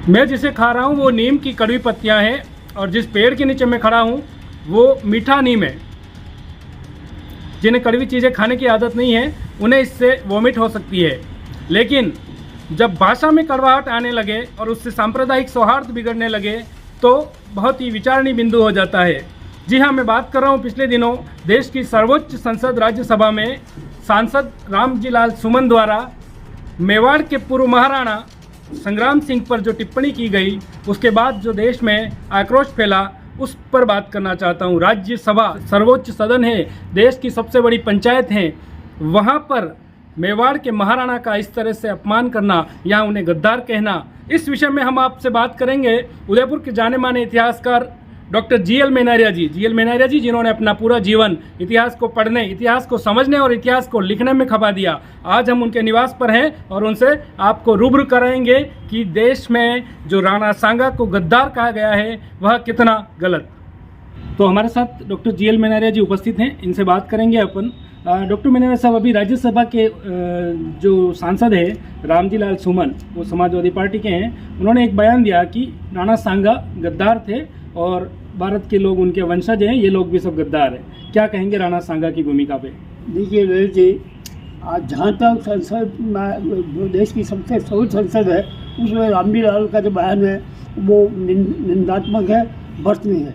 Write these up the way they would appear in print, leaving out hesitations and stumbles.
मैं जिसे खा रहा हूँ वो नीम की कड़वी पत्तियाँ हैं और जिस पेड़ के नीचे मैं खड़ा हूँ वो मीठा नीम है। जिन्हें कड़वी चीज़ें खाने की आदत नहीं है उन्हें इससे वॉमिट हो सकती है, लेकिन जब भाषा में कड़वाहट आने लगे और उससे सांप्रदायिक सौहार्द बिगड़ने लगे तो बहुत ही विचारणीय बिंदु हो जाता है। जी हाँ, मैं बात कर रहा हूँ पिछले दिनों देश की सर्वोच्च संसद राज्यसभा में सांसद रामजी लाल सुमन द्वारा मेवाड़ के पूर्व महाराणा संग्राम सिंह पर जो टिप्पणी की गई, उसके बाद जो देश में आक्रोश फैला, उस पर बात करना चाहता हूँ। राज्यसभा सर्वोच्च सदन है, देश की सबसे बड़ी पंचायत है, वहाँ पर मेवाड़ के महाराणा का इस तरह से अपमान करना या उन्हें गद्दार कहना, इस विषय में हम आपसे बात करेंगे। उदयपुर के जाने माने इतिहासकार डॉक्टर जीएल मेनारिया जी जिन्होंने अपना पूरा जीवन इतिहास को पढ़ने, इतिहास को समझने और इतिहास को लिखने में खपा दिया। आज हम उनके निवास पर हैं और उनसे आपको रूबरू कराएंगे कि देश में जो राणा सांगा को गद्दार कहा गया है वह कितना गलत। तो हमारे साथ डॉक्टर जीएल मेनारिया जी उपस्थित हैं, इनसे बात करेंगे अपन। डॉक्टर मेनारिया साहब, अभी राज्यसभा के जो सांसद है रामजी लाल सुमन, वो समाजवादी पार्टी के हैं, उन्होंने एक बयान दिया कि राणा सांगा गद्दार थे और भारत के लोग उनके वंशज हैं, ये लोग भी सब गद्दार हैं। क्या कहेंगे राणा सांगा की भूमिका पे? देखिए ललित जी, आज जहाँ तक संसद जो देश की सबसे सर्वोच्च संसद है उसमें रामजी लाल का जो बयान है वो निंदात्मक है, बर्तनी है।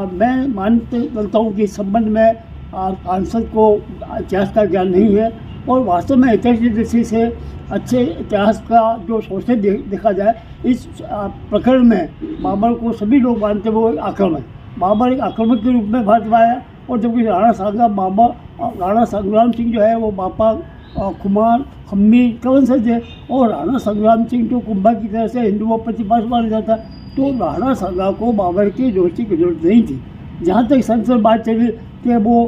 मैं मानते चलता हूँ कि इस संबंध में सांसद को इतिहास का ज्ञान नहीं है और वास्तव में ऐतिहासिक दृष्टि से अच्छे इतिहास का जो सोचते देखा जाए, इस प्रकरण में बाबर को सभी लोग मानते हुए आक्रमण, बाबर एक आक्रमक के रूप में भारत में आया। और जबकि राणा संग्राम सिंह जो है वो बापा कुमार खम्मी का वंशज है और राणा संग्राम सिंह तो कुंभा की तरह से हिंदुओं पर प्रतिपास माना जाता है। तो राणा सांगा को बाबर की दोस्ती की जरूरत नहीं थी। जहाँ तक संसद बात चली कि वो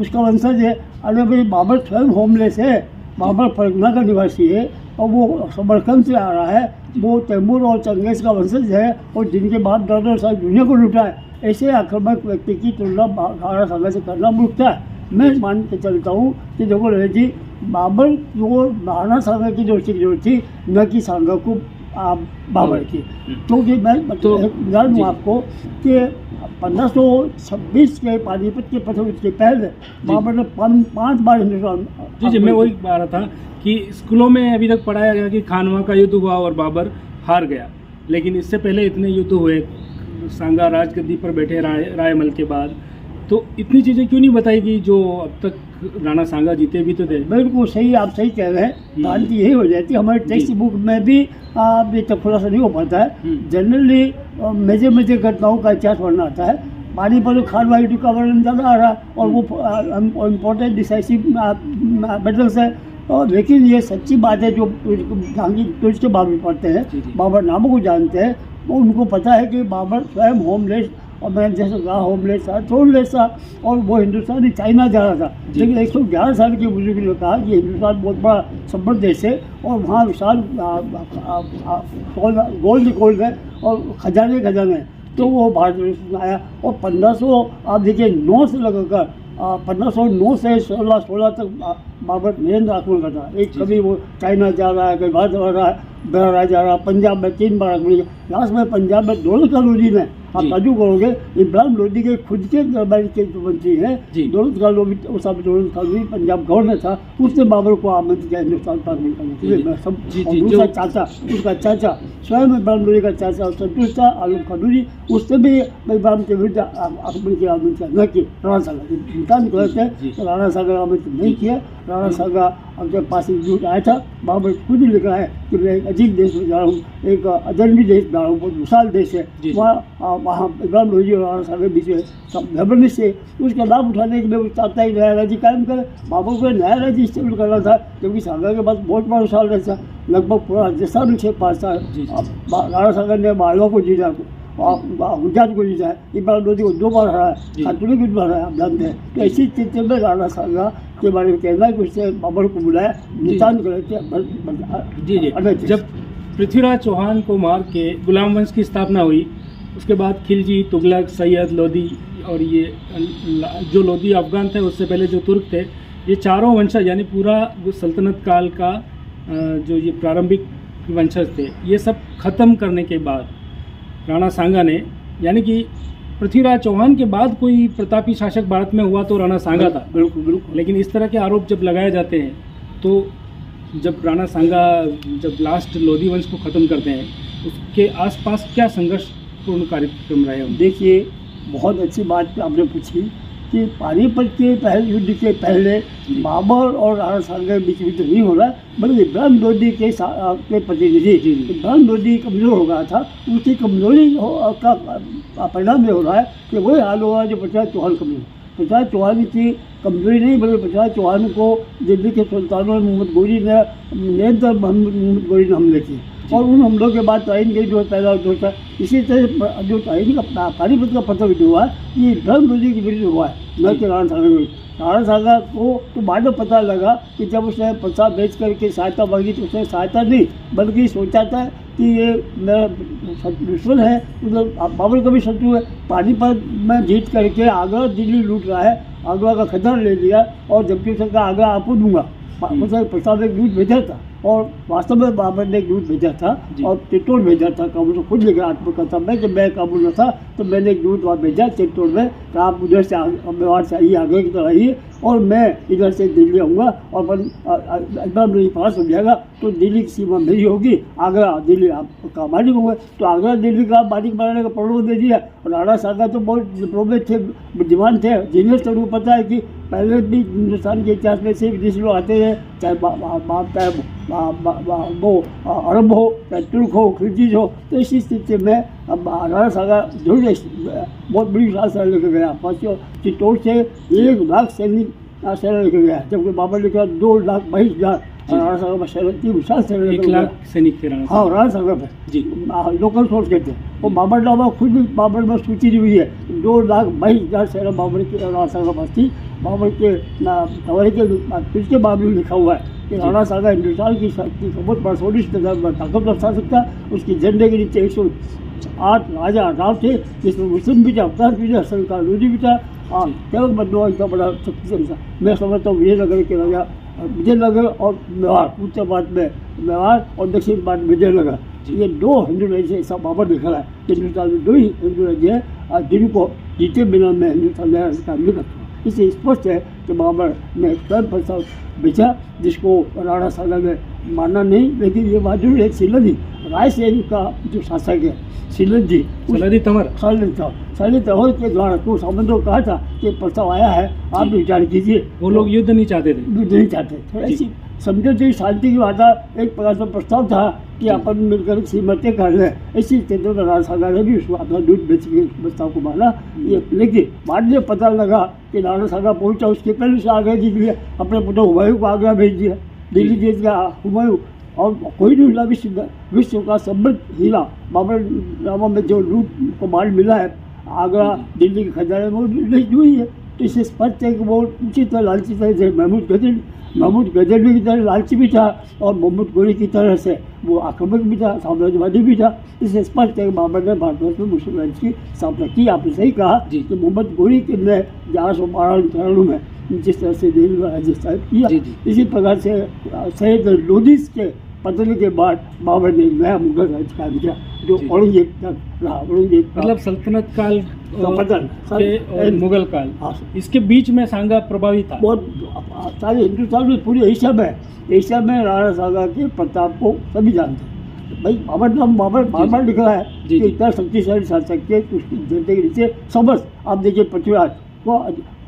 उसका वंशज है, अरे भाई बाबर स्वयं होमलेस है, बाबर परगना का निवासी है और वो समरकंद से आ रहा है, वो तैमूर और चंगेज का वंशज है और जिनके बाद दर्द सारी दुनिया को लूटा है। ऐसे आक्रामक व्यक्ति की तुलना राणा सांगा से करना मूर्खता है। मैं मान के चलता हूँ कि देखो ललित जी, बाबर को राणा सांगा की दोस्ती की जरूरत थी, न कि सांगा को बाबर की। क्योंकि मैं बता दूँ आपको कि 1526 के पानीपत के पथयुद्ध के पहले बाबर ने 5 बार हिंदुस्तान। जी, मैं वही बता रहा था कि स्कूलों में अभी तक पढ़ाया गया कि खानवा का युद्ध हुआ और बाबर हार गया, लेकिन इससे पहले इतने युद्ध हुए, सांगा राजगद्दी पर बैठे रायमल के बाद, तो इतनी चीज़ें क्यों नहीं बताई गई जो अब तक राणा सांगा जीते भी तो थे। बिल्कुल सही, आप सही कह रहे हैं। क्रांति यही हो जाती है, हमारे टेक्स्ट बुक में भी ये तक खुलासा नहीं हो पाता है। जनरली मेजर घटनाओं का इतिहास पढ़ना आता है। पानीपत और खानवा युद्ध का वर्णन ज़्यादा आ रहा है और वो इम्पोर्टेंट डिसाइसिव बैटल्स है। और लेकिन ये सच्ची बात है जो जहांगीर के बाबर पढ़ते हैं, बाबर नामों को जानते हैं, वो उनको पता है कि बाबर स्वयं होमलेस, और मैं जैसे कहा होमलेस था, थ्रोनलेस था और वो हिंदुस्तान चाइना जा रहा था। लेकिन 111 साल के बुजुर्ग ने कहा कि हिंदुस्तान बहुत बड़ा समृद्ध देश है और वहाँ विशाल गोल्ड है और खजाने हैं, तो वो भारत में आया। और 1500 आप देखिए 9 से लगाकर 1509 से 1616 तक बाबर निरंतर आक्रमण करता है। एक कभी वो चाइना जा रहा है, कभी भारत जा रहा है, बहरा जा रहा है, पंजाब में 3 बार आक्रमण किया। लास्ट में पंजाब में दौलत खान लोधी ने, आप ताजु करोगे, इब्राहिम लोधी के खुद के दरबारी के जो मंत्री हैं, दौलत खान लोधी, उस समय दौलत खान लोधी पंजाब गवर्नर था, उसने बाबर को आमंत्रित किया हिंदुस्तान पर आक्रमण करने के लिए। दूसरा चाचा, उसका चाचा स्वयं इब्राहिम लोधी का चाचा संतुष्ट था, आलम खनूरी, उसने भी इब्राहिम के विरुद्ध आक्रमण की आमंत्रित न की। राणा सांगा इंसान गलत है, राणा सांगा आमंत्रित नहीं किया। राणा सांगा अपने पास एक आया था, बाबर खुद ही लिखा है कि मैं एक अजीब देश में जा रहा हूँ, एक अजनबी देश जा रहा हूँ, बहुत विशाल देश है, वहाँ इब्राहिम लोधी और राणा सांगा के बीच में सब जबरदस्ती से उसका लाभ उठाने के लिए वो चाहता है नया राज्य कायम करे। बाबर को नया राज्य स्टेबल करना था, क्योंकि सांगा के पास बहुत बड़ा विशाल देश था, लगभग पूरा राजस्थान 6-5 साल। राणा सांगा ने मालवा को जीता और गुजरात को जीता है, इब्राहिम लोधी को 2 बार हराया है, खातूनी को 2 बार हराया, आप जानते हैं। तो ऐसी स्थिति में राणा सांगा के बारे में कहना है कि उससे बाबर को बुलाया, निशान करते। जब पृथ्वीराज चौहान को मार के गुलाम वंश की स्थापना हुई, उसके बाद खिलजी, तुगलक, सैयद, लोधी और ये जो लोधी अफगान थे, उससे पहले जो तुर्क थे, ये चारों वंशज यानी पूरा सल्तनत काल का जो ये प्रारंभिक वंशज थे, ये सब खत्म करने के बाद राणा सांगा ने, यानी कि पृथ्वीराज चौहान के बाद कोई प्रतापी शासक भारत में हुआ तो राणा सांगा था। बिल्कुल बिल्कुल। लेकिन इस तरह के आरोप जब लगाए जाते हैं तो जब राणा सांगा जब लास्ट लोधी वंश को ख़त्म करते हैं, उसके आसपास क्या संघर्षपूर्ण कार्यक्रम रहे होंगे? देखिए, बहुत अच्छी बात आपने पूछी कि पानीपत के पहले युद्ध के पहले बाबर और राणा सांगा के बीच युद्ध नहीं हो रहा, बल्कि इब्राहिम लोधी के प्रतिनिधि इब्राहिम लोधी कमज़ोर हो गया था। उसकी कमज़ोरी का परिणाम ये हो रहा है कि वही हाल हो रहा है जो पृथ्वीराज चौहान कमज़ोर। पृथ्वीराज चौहान की कमज़ोरी नहीं, बल्कि पृथ्वीराज चौहान को दिल्ली के सुल्तानों मोहम्मद गोरी ने निरंतर मोहम्मद गोरी ने हमले किए, और उन हमलों के बाद ताइन के जो पैदा होता है। इसी तरह जो ताइन का पानीपत का पत्र भी हुआ है ये इब्राहिम लोधी के विरुद्ध हुआ है, न कि राणा सांगा के। राणा सांगा को तो बाद में पता लगा कि जब उसने प्रसाद बेच करके सहायता मांगी तो उसने सहायता नहीं, बल्कि सोचा था कि ये मेरा दुश्मन है, मतलब बाबर का भी शत्रु है। पानीपत में जीत करके आगरा दिल्ली लूट रहा है, आगरा का खजाना ले लिया, और जबकि उसने कहा आगरा आपको दूंगा। उसने प्रसाद एक दूध भेजा था, और वास्तव में बाबर ने एक दूध भेजा था और चित्तौड़ भेजा था। काबुल से खुद लेकर आत्मकथा में कि मैं काबुल में था तो मैंने एक दूध वहाँ भेजा चित्तौड़ में कि आप उधर से मेवाड़ से आइए, आगरा की तरह आइए, और मैं इधर से दिल्ली आऊँगा, और एकदम मेरी पास हो जाएगा तो दिल्ली की सीमा मेरी होगी, आगरा दिल्ली आपका मालिक होंगे। तो आगरा दिल्ली का मालिक बनाने का प्रलोभन दे दिया। और राणा सांगा तो बहुत डिप्लोमेट थे, बुद्धिमान थे, जीनियस थे। उनको पता है कि पहले भी हिंदुस्तान के इतिहास में से विदेशी लोग आते हैं, चाहे वो अरब हो, चाहे तुर्क हो, खिलजी हो। तो इसी स्थिति में अब राणा सांगा जरूर बहुत बड़ी विशाल सेना लेकर गया। चित्तौड़ से 1 लाख सैनिक सेना लेकर गया, जबकि बाबर लेकर 2,22,000 राणा सांगा सेना की विशाल सेना लेकर 1 लाख सैनिक थे राणा सांगा। हाँ, राणा सांगा पे जी लोकल सोर्स कहते हैं। और बाबर नामा खुद भी बाबर में सूची दी हुई है, 2,22,000 सेना बाबर की राणा सांगा पास थी। बाबर के तवारी के पिछले बाब में लिखा हुआ है कि राणा सांगा हिंदुस्तान की बहुत बड़सोड़ी ताकत रखा सकता है। उसकी झंडे के नीचे 108 राजा राव थे, जिसमें मुस्लिम भी था, अब्बास भी था, हसन खान लोधी भी था, केवल बदलवा इतना बड़ा शक्तिशाली था। मैं समझता हूँ विजयनगर के राजा, विजयनगर और मेवाड़, उत्तर भारत में मेवाड़ और दक्षिण भारत में विजयनगर, ये 2 हिंदू राज्य ऐसा बाबर दिखा रहा है। हिंदुस्तान में 2 ही हिंदू राज्य है जिनको जीते बिना मैं हिंदुस्तान अधिकार नहीं करता। इससे स्पष्ट है कि बाबर ने स्वयं प्रस्ताव भेजा, जिसको राणा सांगा ने माना नहीं। लेकिन ये बात जरूर है, सिलंदी रायसेन का जो शासक है सिलंदी तंवर के द्वारा तो सामंतों को कहा था कि प्रस्ताव आया है, आप विचार कीजिए। वो लोग युद्ध नहीं चाहते थे, युद्ध नहीं चाहते थे। ऐसी समझौते शांति की वार्ता एक प्रकार से प्रस्ताव था कि अपन मिलकर सीमतें कर लें। इसी स्थिति में राणा सांगा ने भी उसको अपना दूध बेच के प्रस्ताव को माना। ये लेकिन बाद में पता लगा कि राणा सांगा पहुंचा, उसके पहले से आगरा जीत लिया, अपने पुत्र हुमायूं को आगरा भेज दिया, दिल्ली जीत गया हुमायूं। और कोई नहीं मिला विश्व का समृद्ध हीरा बाबर नामा में जो लूट को माल मिला है आगरा दिल्ली के खजाने में, वो नहीं हुई है। तो इससे स्पष्ट है कि वो उसी तरह लालची तरह से महमूद गजनवी की तरह लालची भी था, और मोहम्मद गोरी की तरह से वो आक्रामक भी था, साम्राज्यवादी भी था। इससे स्पष्ट है कि बाबर ने भारतवर्ष में मुस्लिम राज्य की स्थापना की। आपने सही कहा कि मोहम्मद गोरी के ने 1192 में जिस तरह से दिल्ली में राज्य स्थापित किया, इसी प्रकार से सैयद लोधी के पतन के बाद बाबर ने नया मुगल राज्य कायम किया, जो औरंगजेब तक रहा। औरंगजेब मतलब सल्तनत काल पतन और मुगल काल, इसके बीच में सांगा प्रभावी था। बहुत सारे हिंदुस्तान में, पूरे एशिया में राणा सांगा के प्रताप को सभी जानते हैं। भाई बाबर बार लिख रहा है कि इतना शक्तिशाली शासक के उसकी जनता के नीचे समस्त। आप देखिए पृथ्वीराज को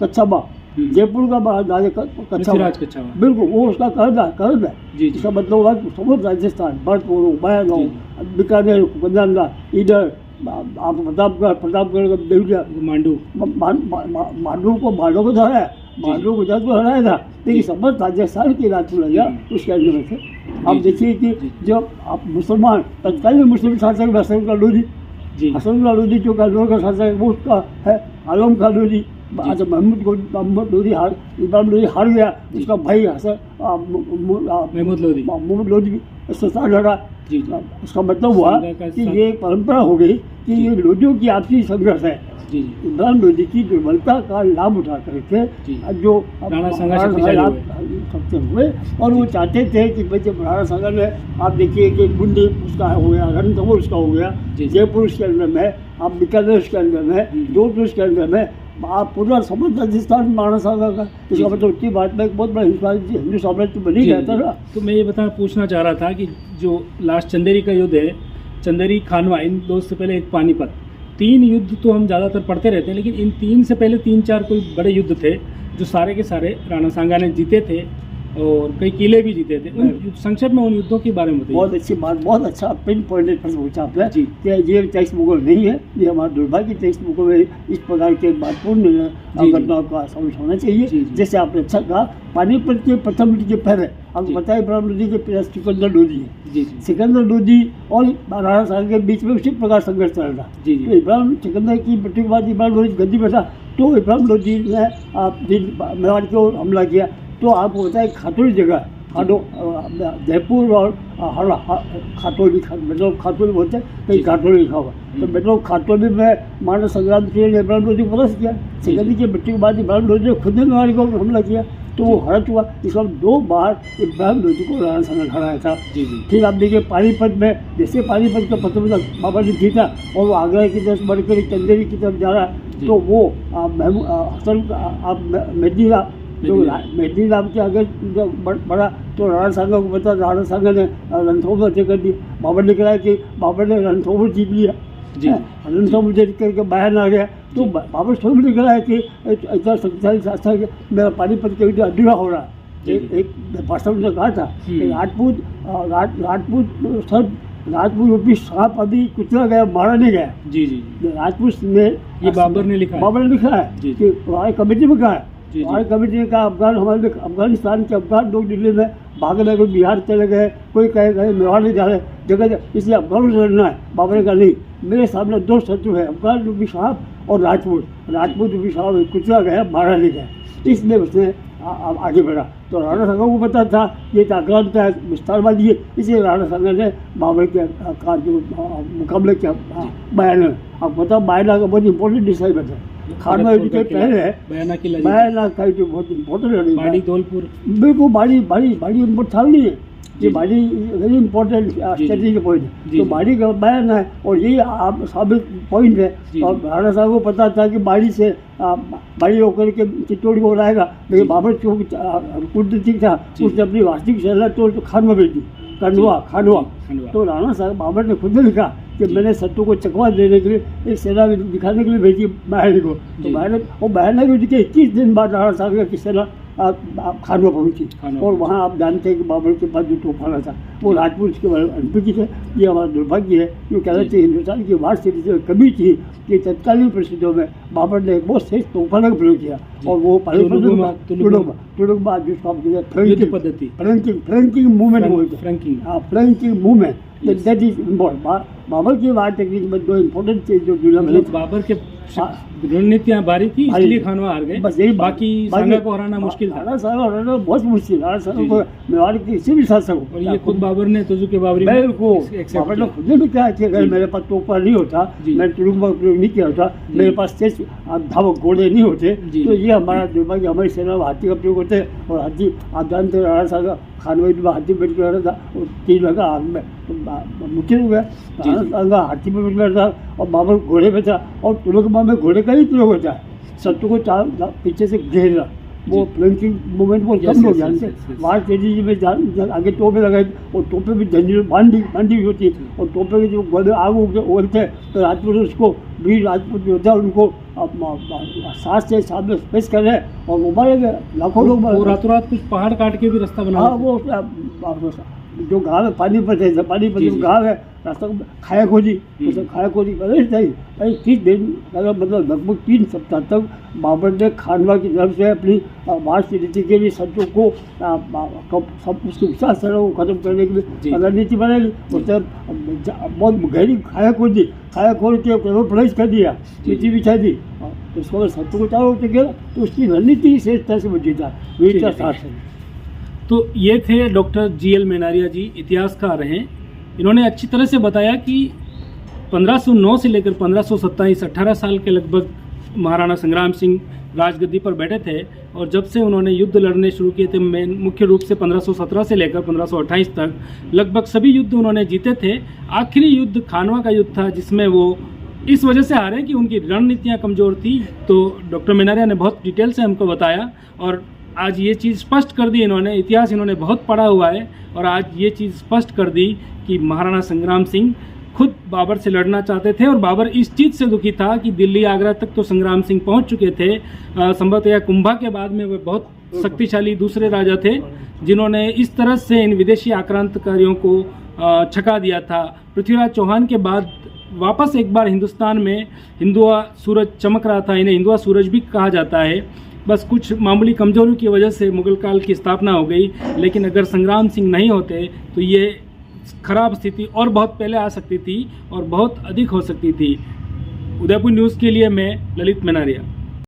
कच्छाबा, जयपुर का राजा कच्छाबा, बिल्कुल वो उसका कर्ज है। इसका मतलब हुआ कि समस्त राजस्थान, भरतपुर, बयानगांव, बीकानेर, गंजाना, इधर आप प्रतापगढ़ देवरिया, मांडू को धराया है, मांडू गुजरात को हराया था, लेकिन समस्त राजस्थान की राज लगा उसके अंदर में थे। आप देखिए कि जब आप मुसलमान तत्कालीन मुस्लिम शासक हसन खान लोधी जो कानूर का शासक है वो उसका है आलम खान लोधी। अच्छा, मोहम्मद लोधी इब्राहिम लोधी हार गया, उसका भाई हसन महमूद लोधी भी सत्ता लड़ा। जी जी। उसका मतलब हुआ संघ का कि ये परंपरा हो गई कि ये लोधियों की आपसी संघर्ष है। जी जी। इमरान लोधी की दुर्बलता का लाभ उठा करके जी। जो राणा सांगा शक्तिशाली सकते हुए, और वो चाहते थे कि भाई जब राणा सांगा में आप देखिए कि बुंदी उसका हो गया, रणथंभौर उसका हो गया, जी। जयपुर उसके अंदर में, आप बीकानेर उसके अंदर में, जोधपुर उसके अंदर में, आप पूरा समस्त राजस्थान में राणा सांगा का, इसका मतलब उतनी बात में एक बहुत बड़ा हिंदू साम्राज्य बन ही गया था ना। तो मैं ये पूछना चाह रहा था कि जो लास्ट चंदेरी का युद्ध है, चंदेरी खानवा, इन दो से पहले एक पानीपत, 3 युद्ध तो हम ज़्यादातर पढ़ते रहते हैं, लेकिन इन 3 से पहले 3-4 कोई बड़े युद्ध थे जो सारे के सारे राणा सांगा ने जीते थे और कई किले भी जीते थे। उन संक्षेप में उन युद्धों के बारे में बताइए। बहुत अच्छी बात, बहुत अच्छा पिन पॉइंटेड प्रश्न पूछा आपने जी। कि ये टेक्स्ट बुक में नहीं है, ये हमारा दुर्भाग्य टेक्स्ट बुक में इस प्रकार के महत्वपूर्ण घटनाओं का समावेश होना चाहिए। जी। जैसे आपने अच्छा कहा, पानीपत के प्रथम युद्ध के पहले आपको पता है इब्राहिम लोधी के पिता सिकंदर लोधी है। जी जी। सिकंदर लोधी और राणा सांगा के बीच में उसी प्रकार संघर्ष चल रहा। जी जी। तो इब्राहिम सिकंदर की मृत्यु के बाद इब्राहिम लोधी गद्दी बैठा, तो इब्राहिम लोधी ने मेवाड़ की ओर हमला किया। तो आपको पता है खातोली जगह, जयपुर और खातोली, मतलब खातोली बोलते हैं, कहीं खातोली लिखा हुआ, तो मतलब खातोली में मानव संग्राम के लिए इब्राहिम लोधी को परास्त किया। सिकंदर की मृत्यु के बाद इब्राहिम लोधी ने खुद ने मेवाड़ को हमला किया, तो वो हरत हुआ। इस वक्त 2 बार इब्राहिम लोधी को राणा सांगा हराया था। जी जी। फिर फिर आप देखिए पानीपत में, जैसे पानीपत का प्रथम बाबर ने जीता और वो आगरा की तरफ बढ़कर चंदेरी की तरफ जा रहा, तो वो मेहदीराम, जो मेहदीराम के आगे बढ़ा, तो राणा सांगा को पता, राणा सांगा ने रणथंभौर फतेह कर दी। बाबर ने कहा कि बाबर ने रणथंभौर जीत लिया, रणथंभौर जीत करके बयान आ गया, तो बाबर स्वयं ने कहा है कि ऐसा शक्तिशाली शासक है, मेरा पानीपत के युद्ध अधूरा हो रहा है। एक भाषण में कहा था कि राजपूत यूपी सांप अभी कुचला गया, मारा नहीं गया। जी जी। राजपूत में ये बाबर ने लिखा है। बाबर ने लिखा है जी। कि हमारी कमेटी में कहा है, जी। हमारी कमेटी ने कहा अफगानिस्तान के अफगान लोग दिल्ली में भाग गए, कोई बिहार चले गए, कोई कहे गए मेवाड़ नहीं जा रहे जगह, इसलिए अफगानों से लड़ना है। बाबर ने कहा नहीं, मेरे सामने 2 शत्रु है, अफगान यूपी साहब और राजपूत यूपी साहब कुचला गया, मारा नहीं गया, इसलिए उसने आगे बढ़ा। तो राणा सांगा को पता था ये आक्रांत है, विस्तारवादी है, इसलिए राणा सांगा ने बाबर के मुकाबले किया बयाना। अब पता बयाना का बहुत इंपॉर्टेंट डिसाइड है। खानवा युद्ध के पहले बयाना का जो बहुत इंपॉर्टेंट है, बाड़ी धौलपुर, बिल्कुल बाड़ी इम्पोर्ट था नहीं है, ये बाड़ी वेरी इंपॉर्टेंट स्ट्रेटेजिक पॉइंट है। तो बाड़ी का बयान है और यही आप साबित पॉइंट है। और राणा साहब को पता था कि बाड़ी से बाड़ी होकर के चित्तौड़ को आएगा, लेकिन बाबर जो कूटनीतिक था उसने अपनी वास्तविक सेना तो खानवा भेज दी, खानवा। तो राणा साहब बाबर ने खुद ने लिखा कि मैंने शत्रु को चकवा देने के लिए एक सेना दिखाने के लिए भेजी बयानी को। तो बयाना युद्ध के 21 दिन बाद राणा साहब की सेना खानवा पहुंची, और वहाँ आप जानते हैं कि बाबर के पास जो तोहफाना था वो राजपूत के अनपिकी थे। ये हमारा दुर्भाग्य है, जो कहना चाहिए हिंदुस्तान की वार स्थिति कभी थी कि तत्कालीन परिस्थितियों में बाबर ने एक बहुत श्रेष्ठ तोहफाना का प्रयोग किया, और वो तुड़ुकबा जिसको आप फ्लैंकिंग मूवमेंट बोलते हैं, flanking movement, that is important. Babur की वार टेक्निक में 2 इम्पोर्टेंट चीज जो दुनिया में, बाबर के रणनीतियां भारी थी, इसलिए खानवा हार गए, बस यही। बाकी सांगा को हराना मुश्किल था। राणा सांगा हराना बहुत मुश्किल, राणा सांगा को मेवाड़ के किसी भी शासक को, और ये खुद बाबर ने तुझु के बाबरी में बाबर ने खुद ने भी कहा कि अगर मेरे पास तोपा नहीं होता, मैं तुड़ुकबा का प्रयोग नहीं किया होता, मेरे पास तेज धावक घोड़े नहीं होते, तो ये हमारा दुर्भाग्य, हमारी सेना में हाथी का प्रयोग होते हैं। और हाथी आप जानते हैं, राणा सांगा खानवा में हाथी बैठ के था, और 3 लगा आग में, तो मुश्किल हो गया। राणा सांगा हाथी में बैठ कर था और बाबर घोड़े पे था, और तुड़ुकबा में घोड़े का ही प्रयोग होता है, शत्रु को पीछे से घेरना, वो फ्लैंकिंग मूवमेंट बहुत कम लोग जानते हैं। वार तेजी में आगे टोपे लगाए, और टोपे भी जंजीर बांधी हुई होती है, और टोपे के जो गोले आग उगलते हैं, तो राजपूत उसको वीर राजपूत योद्धा उनको 7 से 7 में पेश कर रहे हैं, और वो मारे गए, लाखों लोग रातों रात कुछ पहाड़ काट के भी रास्ता बना। हाँ, वो जो गाँव है पानीपत है, पानीपत जो गाँव है, रास्ता खाया खोजी करे चाहिए 30 दिन, मतलब लगभग 3 सप्ताह तक बाबर ने खानवा की तरफ से अपनी वार नीति के लिए शत्रु को सब उसके विशाल सेना को खत्म करने के लिए रणनीति बनाई। उसने बहुत गहरी खाया खोद के प्रवेश कर दिया, नीति बिछा दी, उसको अगर शत्रु को चारों ओर गया तो उसकी रणनीति श्रेष्ठता से जीता, वीरता साहस है। तो ये थे डॉक्टर GL मेनारिया जी, इतिहासकार हैं इन्होंने अच्छी तरह से बताया कि 1509 से लेकर 1527 18 साल के लगभग महाराणा संग्राम सिंह राजगद्दी पर बैठे थे, और जब से उन्होंने युद्ध लड़ने शुरू किए थे, मुख्य रूप से 1517 से लेकर 1528 तक लगभग सभी युद्ध उन्होंने जीते थे। आखिरी युद्ध खानवा का युद्ध था, जिसमें वो इस वजह से हारे कि उनकी रणनीतियाँ कमज़ोर थी। तो डॉक्टर मेनारिया ने बहुत डिटेल से हमको बताया, और आज ये चीज़ स्पष्ट कर दी इन्होंने, इतिहास इन्होंने बहुत पढ़ा हुआ है, और आज ये चीज़ स्पष्ट कर दी कि महाराणा संग्राम सिंह खुद बाबर से लड़ना चाहते थे, और बाबर इस चीज़ से दुखी था कि दिल्ली आगरा तक तो संग्राम सिंह पहुंच चुके थे। संभवतः कुंभा के बाद में वे बहुत शक्तिशाली दूसरे राजा थे, जिन्होंने इस तरह से इन विदेशी आक्रांतकारियों को छका दिया था। पृथ्वीराज चौहान के बाद वापस एक बार हिंदुस्तान में हिंदुआ सूरज चमक रहा था, इन्हें हिंदुआ सूरज भी कहा जाता है। बस कुछ मामूली कमजोरी की वजह से मुगल काल की स्थापना हो गई, लेकिन अगर संग्राम सिंह नहीं होते तो ये खराब स्थिति और बहुत पहले आ सकती थी और बहुत अधिक हो सकती थी। उदयपुर न्यूज़ के लिए मैं ललित मेनारिया।